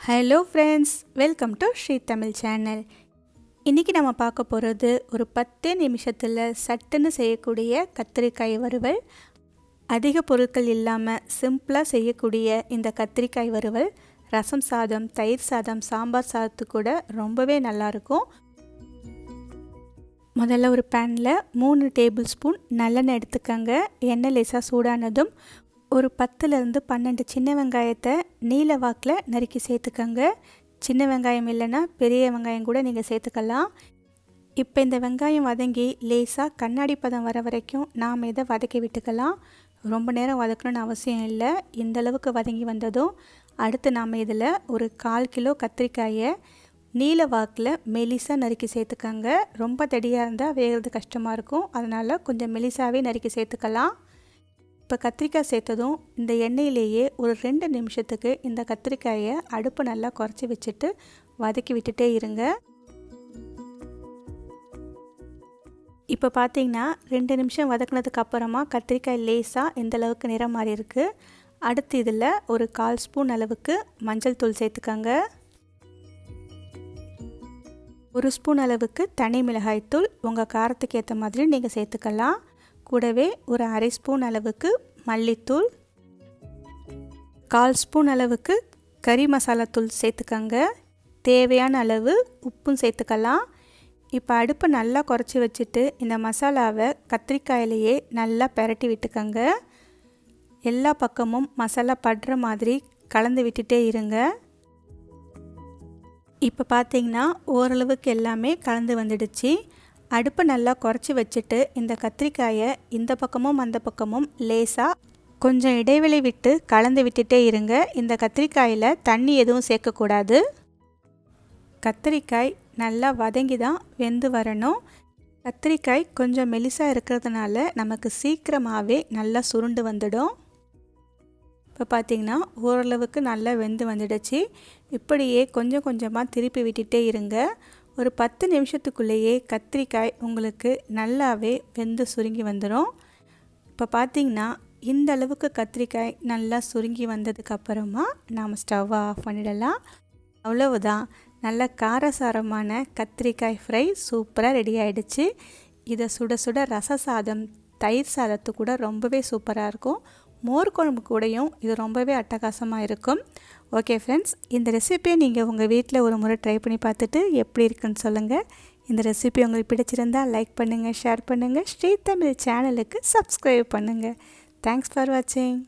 Hello friends, welcome to Sri Tamil channel. இன்றைக்கி நம்ம பார்க்க போகிறது ஒரு 10 நிமிஷத்தில் சட்டுன்னு செய்யக்கூடிய கத்திரிக்காய் வறுவல். அதிக பொருட்கள் இல்லாமல் சிம்பிளாக செய்யக்கூடிய இந்த கத்திரிக்காய் வறுவல் ரசம் சாதம், தயிர் சாதம், சாம்பார் சாதத்துக்கு கூட ரொம்பவே நல்லாயிருக்கும். முதல்ல ஒரு பேனில் 3 டேபிள் ஸ்பூன் நல்லெண்ணெய் எடுத்துக்கோங்க. எண்ணெய் லேசாக சூடானதும் ஒரு 10லேருந்து 12 சின்ன வெங்காயத்தை நீல வாக்கில் நறுக்கி சேர்த்துக்கோங்க. சின்ன வெங்காயம் இல்லைன்னா பெரிய வெங்காயம் கூட நீங்கள் சேர்த்துக்கலாம். இப்போ இந்த வெங்காயம் வதங்கி லேசாக கண்ணாடி பதம் வர வரைக்கும் நாம் இதை வதக்கி விட்டுக்கலாம். ரொம்ப நேரம் வதக்கணும்னு அவசியம் இல்லை. இந்தளவுக்கு வதங்கி வந்ததும் அடுத்து நாம் இதில் ஒரு 1/4 கிலோ கத்திரிக்காயை நீல வாக்கில் மெலிசாக நறுக்கி சேர்த்துக்கோங்க. ரொம்ப தடியாக இருந்தால் வேகிறது கஷ்டமாக இருக்கும், அதனால் கொஞ்சம் மெலிசாகவே நறுக்கி சேர்த்துக்கலாம். இப்போ கத்திரிக்காய் சேர்த்ததும் இந்த எண்ணெயிலேயே ஒரு 2 நிமிஷத்துக்கு இந்த கத்திரிக்காயை அடுப்பு நல்லா குறைச்சி வச்சுட்டு வதக்கி விட்டுட்டே இருங்க. இப்போ பார்த்தீங்கன்னா 2 நிமிஷம் வதக்கினதுக்கு அப்புறமா கத்திரிக்காய் லேசாக இந்த அளவுக்கு நிறம் மாறி இருக்குது. அடுத்து இதில் ஒரு 1/4 ஸ்பூன் அளவுக்கு மஞ்சள் தூள் சேர்த்துக்கோங்க. 1 ஸ்பூன் அளவுக்கு தனி மிளகாய் தூள் உங்கள் காரத்துக்கு ஏற்ற மாதிரி நீங்கள் சேர்த்துக்கலாம். கூடவே ஒரு 1/2 ஸ்பூன் அளவுக்கு மல்லித்தூள், 1/4 ஸ்பூன் அளவுக்கு கறி மசாலா தூள் சேர்த்துக்கோங்க. தேவையான அளவு உப்பும் சேர்த்துக்கலாம். இப்போ அடுப்பை நல்லா குறைச்சி வச்சுட்டு இந்த மசாலாவை கத்திரிக்காயிலேயே நல்லா பெரட்டி விட்டுக்கோங்க. எல்லா பக்கமும் மசாலா படுற மாதிரி கலந்து விட்டுட்டே இருங்க. இப்போ பார்த்தீங்கன்னா ஓரளவுக்கு எல்லாமே கலந்து வந்துடுச்சு. அடுப்பை நல்லா குறைச்சி வச்சுட்டு இந்த கத்திரிக்காயை இந்த பக்கமும் அந்த பக்கமும் லேசாக கொஞ்சம் இடைவெளி விட்டு கலந்து விட்டுட்டே இருங்க. இந்த கத்திரிக்காயில் தண்ணி எதுவும் சேர்க்கக்கூடாது. கத்திரிக்காய் நல்லா வதங்கி தான் வெந்து வரணும். கத்திரிக்காய் கொஞ்சம் மெலிசாக இருக்கிறதுனால நமக்கு சீக்கிரமாகவே நல்லா சுருண்டு வந்துடும். இப்போ பார்த்திங்கன்னா ஓரளவுக்கு நல்லா வெந்து வந்துடுச்சு. இப்படியே கொஞ்சம் கொஞ்சமாக திருப்பி விட்டுட்டே இருங்க. ஒரு 10 நிமிஷத்துக்குள்ளேயே கத்திரிக்காய் உங்களுக்கு நல்லாவே வெந்து சுருங்கி வந்துடும். இப்போ பார்த்திங்கன்னா இந்த அளவுக்கு கத்திரிக்காய் நல்லா சுருங்கி வந்ததுக்கப்புறமா நாம் ஸ்டவ்வை ஆஃப் பண்ணிடலாம். அவ்வளவுதான், நல்ல காரசாரமான கத்திரிக்காய் ஃப்ரை சூப்பராக ரெடி ஆகிடுச்சு. இதை சுட சுட ரச சாதம், தயிர் சாதத்து கூட ரொம்பவே சூப்பராக இருக்கும். மோர் குழம்பு கூடயும் இது ரொம்பவே அட்டகாசமாக இருக்கும். ஓகே ஃப்ரெண்ட்ஸ், இந்த ரெசிபியை நீங்கள் உங்கள் வீட்டில் ஒரு முறை ட்ரை பண்ணி பார்த்துட்டு எப்படி இருக்குன்னு சொல்லுங்கள். இந்த ரெசிபி உங்களுக்கு பிடிச்சிருந்தால் லைக் பண்ணுங்கள், ஷேர் பண்ணுங்கள், ஸ்ரீ தமிழ் சேனலுக்கு சப்ஸ்கிரைப் பண்ணுங்கள். தேங்க்ஸ் ஃபார் வாட்சிங்.